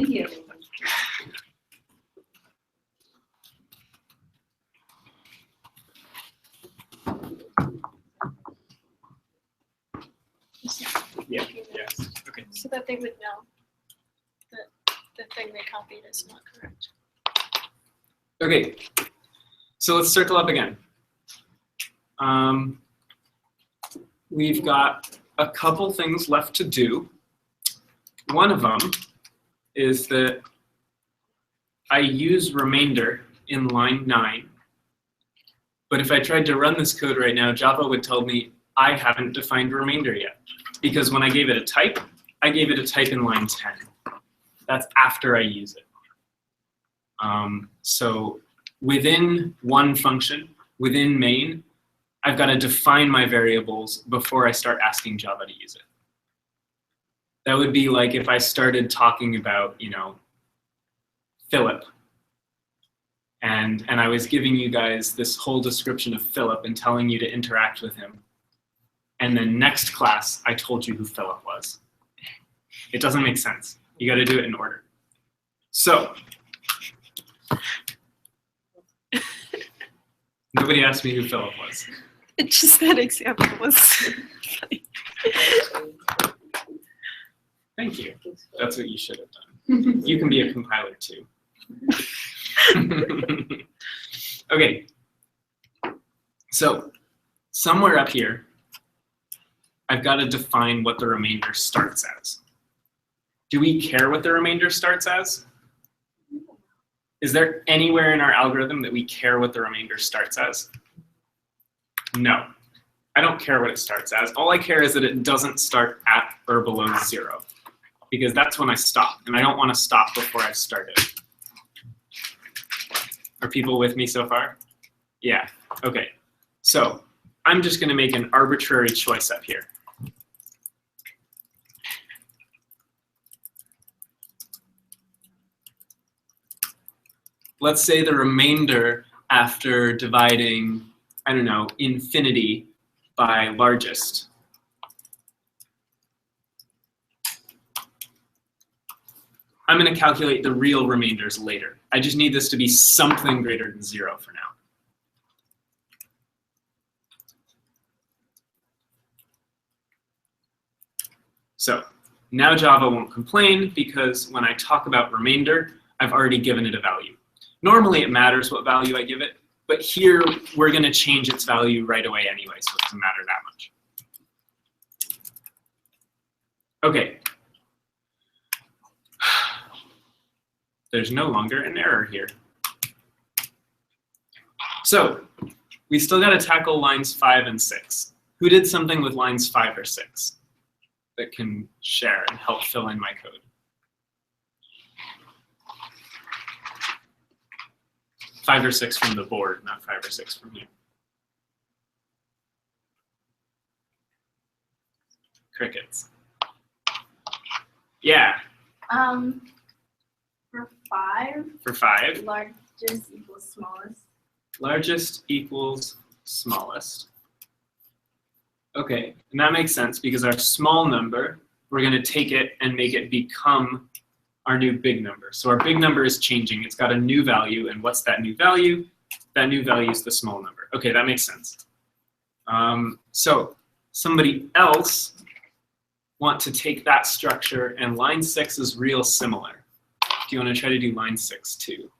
you. Yeah, yes, okay. So that they would know that the thing they copied is not correct. Okay, so let's circle up again. We've got a couple things left to do. One of them is that I use remainder in line 9, but if I tried to run this code right now, Java would tell me I haven't defined remainder yet, because when I gave it a type in line 10. That's after I use it. So within one function, within main, I've got to define my variables before I start asking Java to use it. That would be like if I started talking about, Philip, and I was giving you guys this whole description of Philip and telling you to interact with him. And then next class, I told you who Philip was. It doesn't make sense. You got to do it in order. So, nobody asked me who Philip was. It's just that example was funny. Thank you. That's what you should have done. You can be a compiler too. Okay. So, somewhere up here, I've got to define what the remainder starts as. Do we care what the remainder starts as? Is there anywhere in our algorithm that we care what the remainder starts as? No. I don't care what it starts as. All I care is that it doesn't start at or below 0, because that's when I stop, and I don't want to stop before I've started. Are people with me so far? Yeah. Okay. So I'm just going to make an arbitrary choice up here. Let's say the remainder after dividing, I don't know, infinity by largest. I'm going to calculate the real remainders later. I just need this to be something greater than 0 for now. So now Java won't complain, because when I talk about remainder, I've already given it a value. Normally it matters what value I give it, but here we're going to change its value right away anyway, so it doesn't matter that much. Okay. There's no longer an error here. So we still got to tackle lines 5 and 6. Who did something with lines 5 or 6 that can share and help fill in my code? Five or six from the board, not 5 or 6 from you. Crickets. Yeah. For 5. For 5. Largest equals smallest. Largest equals smallest. Okay, and that makes sense because our small number, we're going to take it and make it become our new big number. So our big number is changing. It's got a new value, and what's that new value? That new value is the small number. Okay, that makes sense. So somebody else want to take that structure, and line 6 is real similar. Do you want to try to do line 6 too?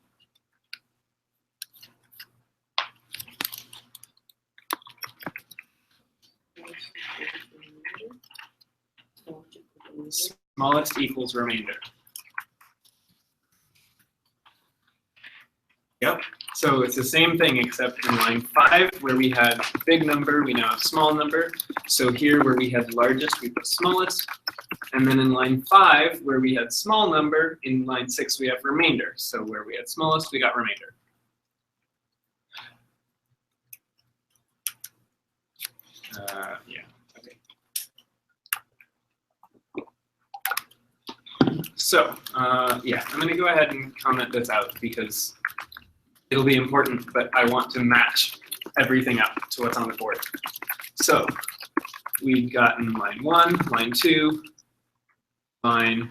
Smallest equals remainder. Yep, so it's the same thing except in line 5 where we had big number, we now have small number. So here where we had largest, we put smallest. And then in line 5 where we had small number, in line 6 we have remainder. So where we had smallest, we got remainder. Yeah, okay. So, yeah, I'm going to go ahead and comment this out because it'll be important, but I want to match everything up to what's on the board. So we've gotten line 1, line 2, line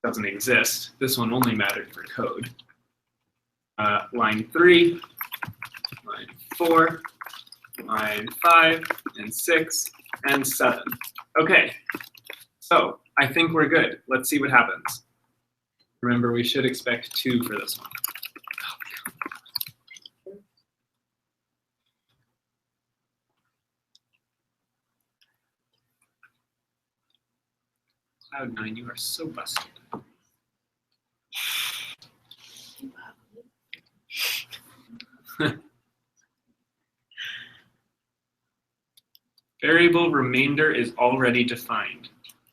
doesn't exist. This one only mattered for code. Line 3, line 4, line 5, and 6, and 7. Okay, so I think we're good. Let's see what happens. Remember, we should expect 2 for this one. Cloud9, you are so busted. Variable remainder is already defined.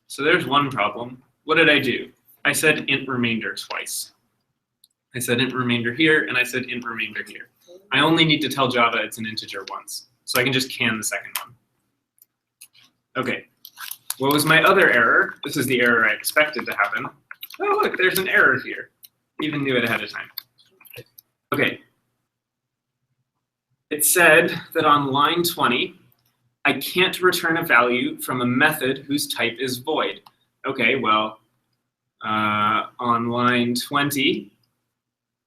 So there's one problem. What did I do? I said int remainder twice. I said int remainder here, and I said int remainder here. I only need to tell Java it's an integer once, so I can just can the second one. Okay. What was my other error? This is the error I expected to happen. Oh, look, there's an error here. Even knew it ahead of time. Okay. It said that on line 20, I can't return a value from a method whose type is void. Okay, well, on line 20,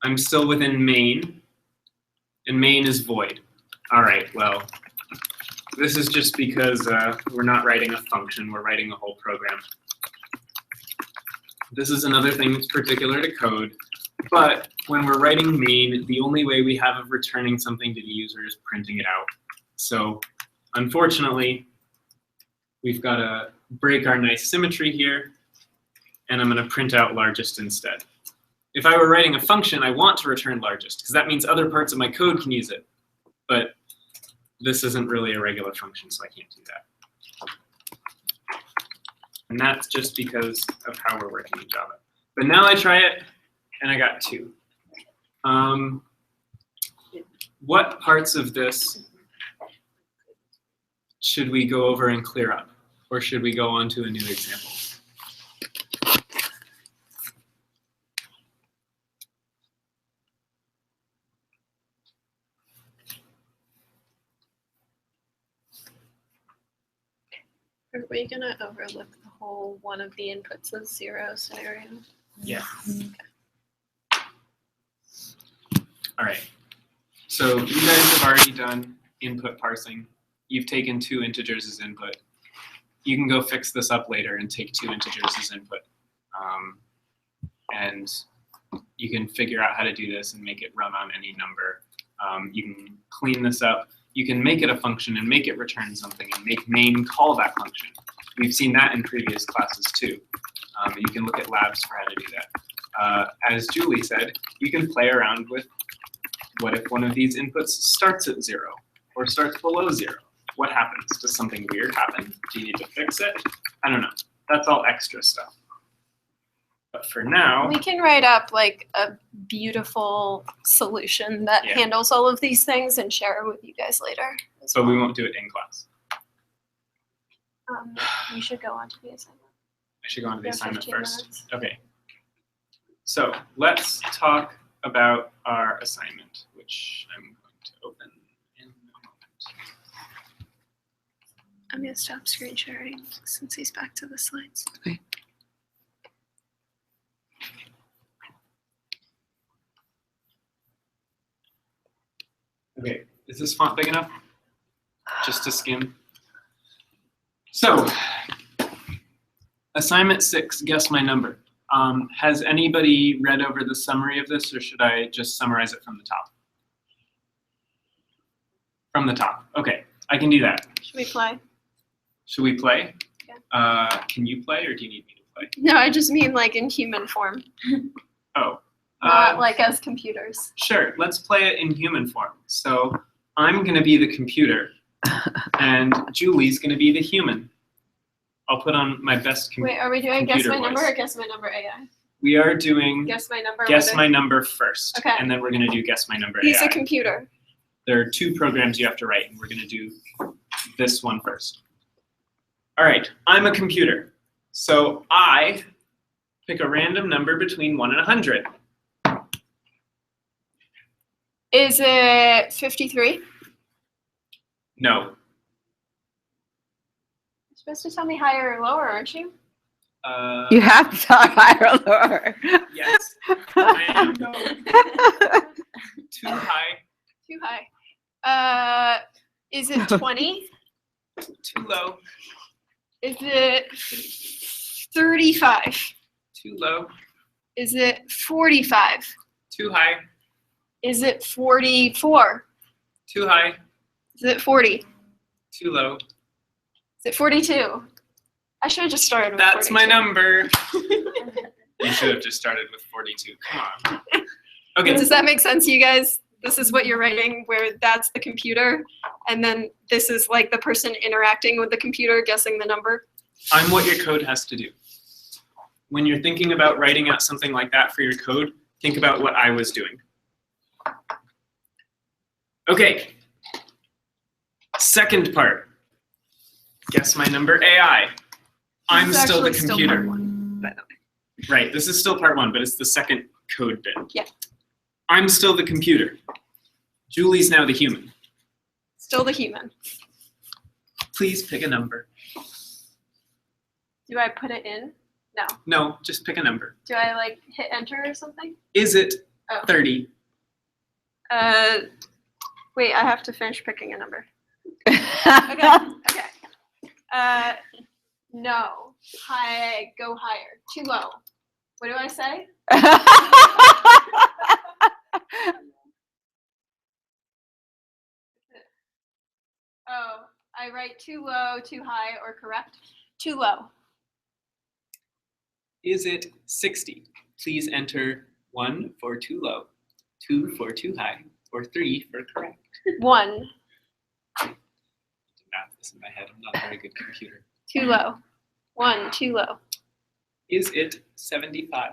I'm still within main, and main is void. All right, well, this is just because we're not writing a function, we're writing a whole program. This is another thing that's particular to code, but when we're writing main, the only way we have of returning something to the user is printing it out. So unfortunately, we've got to break our nice symmetry here, and I'm going to print out largest instead. If I were writing a function, I want to return largest, because that means other parts of my code can use it. But this isn't really a regular function, so I can't do that. And that's just because of how we're working in Java. But now I try it, and I got 2. What parts of this should we go over and clear up? Or should we go on to a new example? Are we gonna overlook the whole one of the inputs is 0 scenario? Yeah. Okay. All right. So you guys have already done input parsing. You've taken 2 integers as input. You can go fix this up later and take 2 integers as input. And you can figure out how to do this and make it run on any number. You can clean this up. You can make it a function and make it return something and make main call that function. We've seen that in previous classes too. You can look at labs for how to do that. As Julie said, you can play around with what if one of these inputs starts at 0 or starts below 0? What happens? Does something weird happen? Do you need to fix it? I don't know. That's all extra stuff. But for now, We can write up like a beautiful solution that Yeah. handles all of these things and share it with you guys later. so we won't do it in class. We should go on to the assignment. I should go on to the We have assignment 15 first. minutes. Okay. So let's talk about our assignment, which I'm going to open in a moment. I'm gonna stop screen sharing since he's back to the slides. Okay, is this font big enough? Just to skim. So, assignment 6, guess my number. Has anybody read over the summary of this, or should I just summarize it from the top? From the top, okay, I can do that. Should we play? Should we play? Yeah. Can you play, or do you need me to play? No, I just mean like in human form, Oh. not like as computers. Sure, let's play it in human form. So I'm gonna be the computer, and Julie's gonna be the human. I'll put on my best Wait, are we doing guess computer my number voice. or guess my number AI? We are doing Guess my number. guess with my number first, Okay. and then we're gonna do guess my number He's AI. a computer. There are 2 programs you have to write, and we're gonna do this one first. All right, I'm a computer. So I pick a random number between 1 and 100. Is it 53? No. You're supposed to tell me higher or lower, aren't you? You have to talk higher or lower. Yes, I am going. Too high, Too high. Is it 20? too low, Is it 35? too low, Is it 45? too high, Is it 44? too high, Is it 40? too low. Is it 42? I should have just started with That's 42. my number. You should have just started with 42. Come on. Okay. Does that make sense to you guys? This is what you're writing, where that's the computer, and then this is like the person interacting with the computer, guessing the number. I'm what your code has to do. When you're thinking about writing out something like that for your code, think about what I was doing. Okay. Second part. Guess my number AI. I'm This is still the actually still computer. part one, by the way. Right, this is still part 1, but it's the second code bit. Yeah. I'm still the computer. Julie's now the human. Still the human. Please pick a number. Do I put it in? No. No, just pick a number. Do I like hit enter or something? Is it Oh. 30? Wait, I have to finish picking a number. Okay. Okay. No. High. Go higher. Too low. What do I say? Oh, I write too low, too high, or correct? Too low. Is it 60? Please enter 1 for too low, 2 for too high, or 3 for correct. 1. I did math this in my head. I'm not a very good computer. Too low. 1. Too low. Is it 75?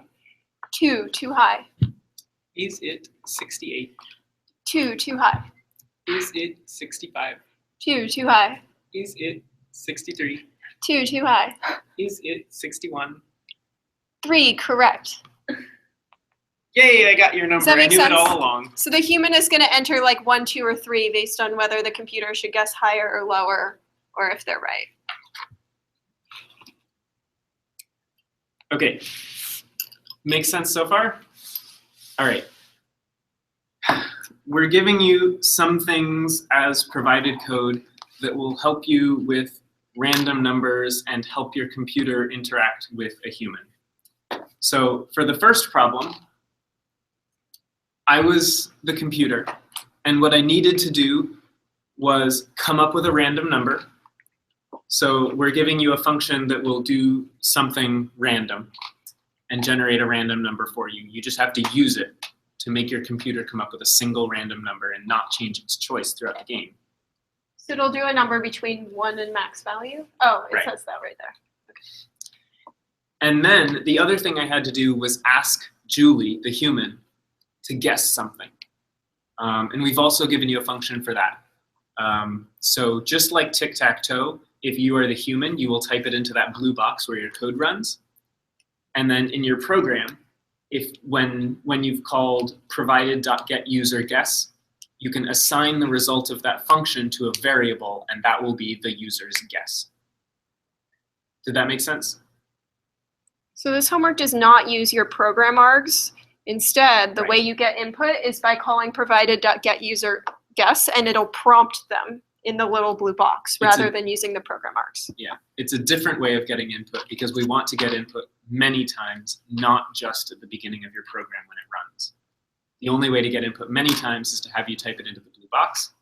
2. Too high. Is it 68? 2. Too high. Is it 65? 2. Too high. Is it 63? 2. Too high. Is it 61? 3. Correct. Yay, I got your number. that I make knew it sense? all along. So the human is going to enter like 1, 2, or 3 based on whether the computer should guess higher or lower, or if they're right. Okay. Makes sense so far? All right. We're giving you some things as provided code that will help you with random numbers and help your computer interact with a human. So for the first problem, I was the computer, and what I needed to do was come up with a random number. So we're giving you a function that will do something random and generate a random number for you. You just have to use it to make your computer come up with a single random number and not change its choice throughout the game. So it'll do a number between 1 and max value? Oh, it Right. says that right there. And then the other thing I had to do was ask Julie, the human, to guess something. And we've also given you a function for that. So just like tic-tac-toe, if you are the human, you will type it into that blue box where your code runs. And then in your program, if when you've called provided.getUserGuess, you can assign the result of that function to a variable, and that will be the user's guess. Did that make sense? So this homework does not use your program args. Instead, the Right. way you get input is by calling provided.getUserGuess, and it'll prompt them in the little blue box rather than using the program args. Yeah, it's a different way of getting input because we want to get input many times, not just at the beginning of your program when it runs. The only way to get input many times is to have you type it into the blue box.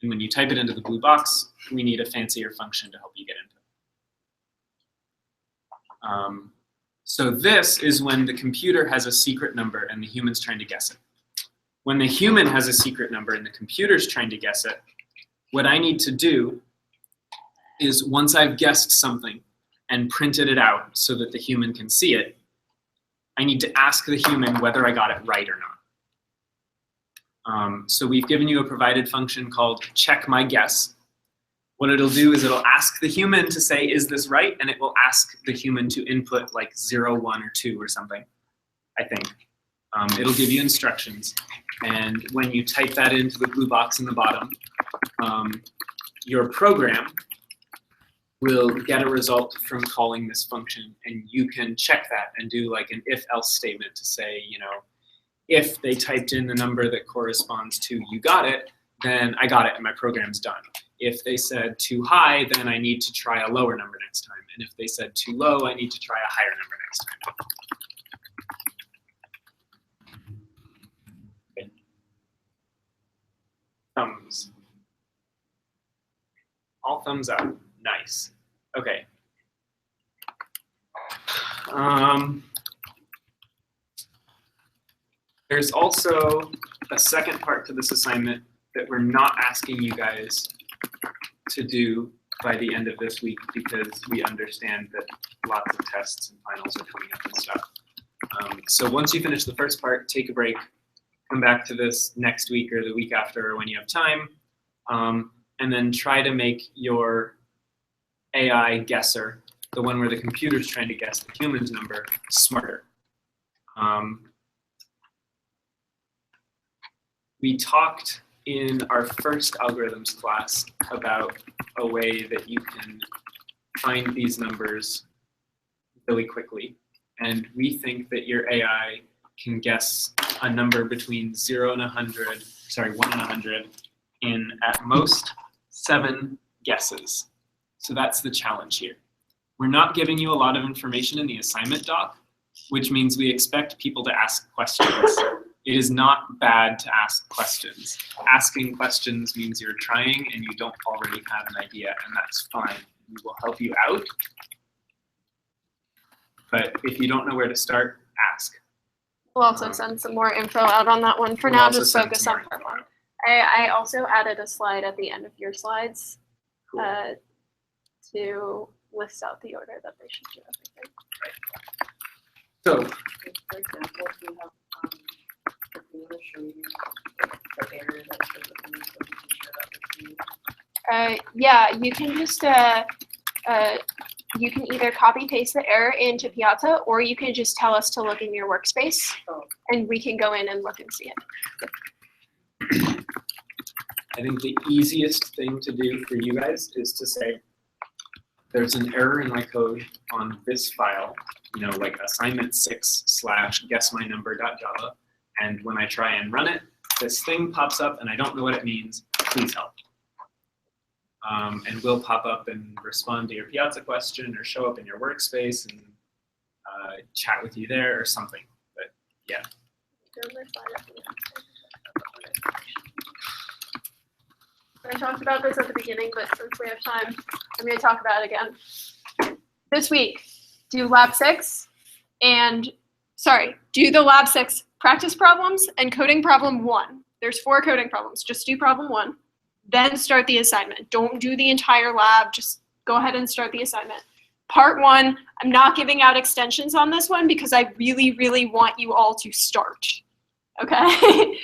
And when you type it into the blue box, we need a fancier function to help you get input. So this is when the computer has a secret number and the human's trying to guess it. When the human has a secret number and the computer's trying to guess it, what I need to do is once I've guessed something and printed it out so that the human can see it, I need to ask the human whether I got it right or not. So we've given you a provided function called check my guess. What it'll do is it'll ask the human to say, is this right? And it will ask the human to input like 0, 1, or 2 or something, I think. It'll give you instructions. And when you type that into the blue box in the bottom, your program will get a result from calling this function. And you can check that and do like an if-else statement to say, you know, if they typed in the number that corresponds to you got it, then I got it and my program's done. If they said too high, then I need to try a lower number next time. And if they said too low, I need to try a higher number next time. Okay. Thumbs. All thumbs up. Nice. Okay. There's also a second part to this assignment that we're not asking you guys to do by the end of this week because we understand that lots of tests and finals are coming up and stuff. So once you finish the first part, take a break, come back to this next week or the week after or when you have time, and then try to make your AI guesser, the one where the computer's trying to guess the human's number, smarter. We talked in our first algorithms class about a way that you can find these numbers really quickly. And we think that your AI can guess a number between 1 and 100 in at most 7 guesses. So that's the challenge here. We're not giving you a lot of information in the assignment doc, which means we expect people to ask questions. It is not bad to ask questions. Asking questions means you're trying and you don't already have an idea, and that's fine. We will help you out. But if you don't know where to start, ask. We'll also send some more info out on that one. For We'll now, also just send focus some on more part info. one. I also added a slide at the end of your slides to list out the order that they should do everything. So, For example, if you have, if we want to show you the error that shows up in the code, you can share that with me. Yeah, you can just you can either copy paste the error into Piazza, or you can just tell us to look in your workspace, and we can go in and look and see it. I think the easiest thing to do for you guys is to say, there's an error in my code on this file, you know, like assignment6/guessmynumber.java, and when I try and run it, this thing pops up and I don't know what it means, please help. And we'll pop up and respond to your Piazza question or show up in your workspace and chat with you there or something, but yeah. I talked about this at the beginning, but since we have time, I'm going to talk about it again. This week, do lab 6 and, do the lab 6 practice problems and coding problem 1. There's 4 coding problems. Just do problem 1. Then start the assignment. Don't do the entire lab. Just go ahead and start the assignment. Part 1, I'm not giving out extensions on this one because I really, really want you all to start. Okay?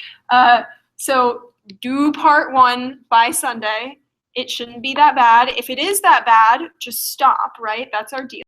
So do part 1 by Sunday. It shouldn't be that bad. If it is that bad, just stop, right? That's our deal.